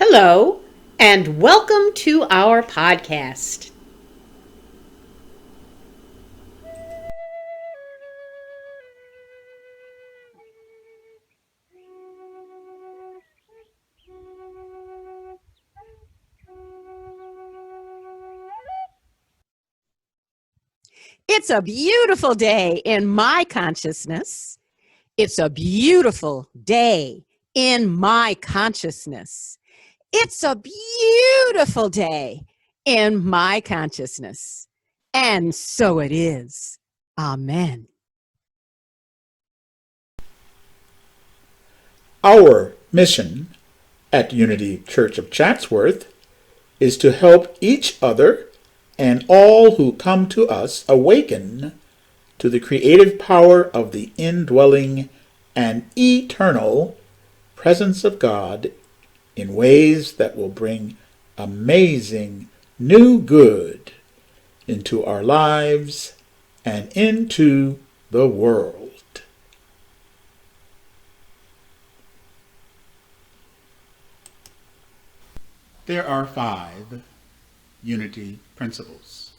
Hello, and welcome to our podcast. It's a beautiful day in my consciousness. It's a beautiful day in my consciousness. It's a beautiful day in my consciousness. And so it is. Amen. Our mission at Unity Church of Chatsworth is to help each other and all who come to us awaken to the creative power of the indwelling and eternal presence of God in ways that will bring amazing new good into our lives and into the world. There are 5 unity principles.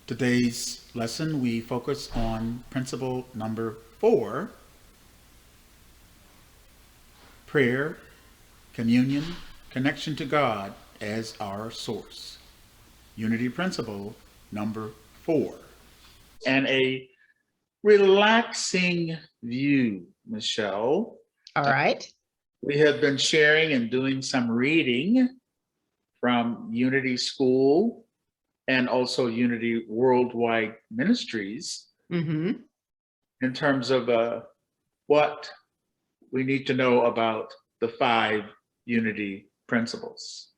Today's lesson, we focus on principle number 4, prayer, communion, connection to God as our source. Unity principle number 4. And a relaxing view, Michelle. All right. We have been sharing and doing some reading from Unity School and also Unity Worldwide Ministries Mm-hmm. in terms of what we need to know about the 5 unity principles.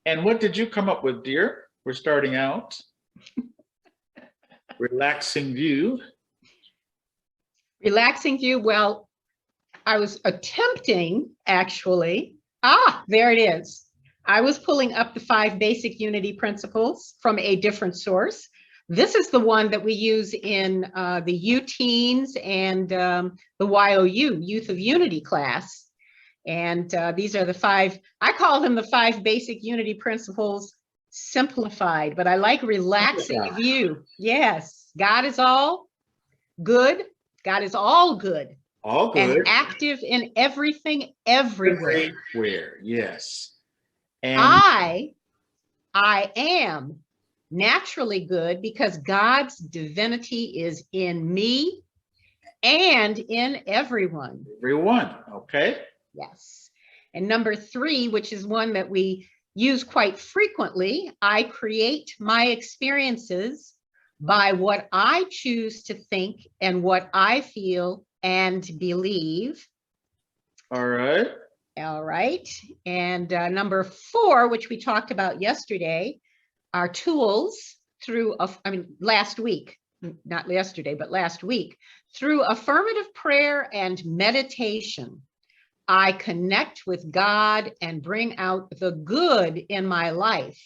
And what did you come up with, dear? We're starting out. Relaxing view. Relaxing view. Well, I was attempting, actually. There it is. I was pulling up the 5 basic unity principles from a different source. This is the one that we use in the U-Teens and the YOU, Youth of Unity class. And these are the 5, I call them the 5 basic unity principles simplified, but I like relaxing view. Yes, God is all good. God is all good. All good. And active in everything, everywhere. Everywhere, yes. And I am naturally good because God's divinity is in me and in everyone. everyone, okay. Yes. And number 3, which is one that we use quite frequently, I create my experiences by what I choose to think and what I feel and believe. All right. All right. And number 4, which we talked about yesterday, are tools last week, not yesterday, but last week, through affirmative prayer and meditation. I connect with God and bring out the good in my life.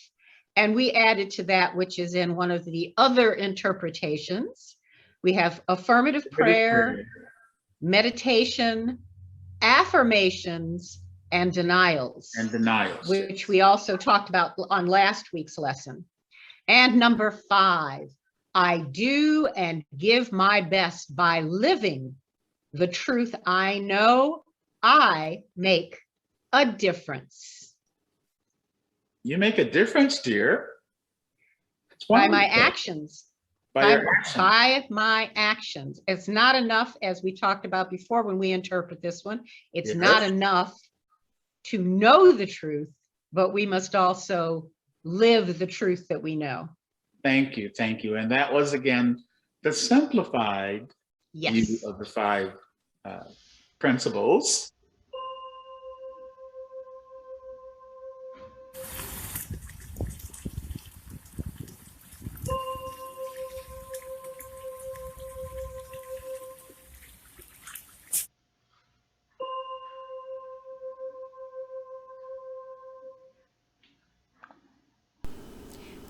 And we added to that, which is in one of the other interpretations. We have affirmative prayer, meditation, affirmations, and denials. Which we also talked about on last week's lesson. And number 5, I do and give my best by living the truth I know. I make a difference. You make a difference, dear. By my actions. By my actions. It's not enough, as we talked about before when we interpret this one, it's not enough to know the truth, but we must also live the truth that we know. Thank you. And that was, again, the simplified view of the 5 principles.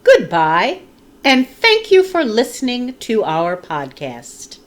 Goodbye, and thank you for listening to our podcast.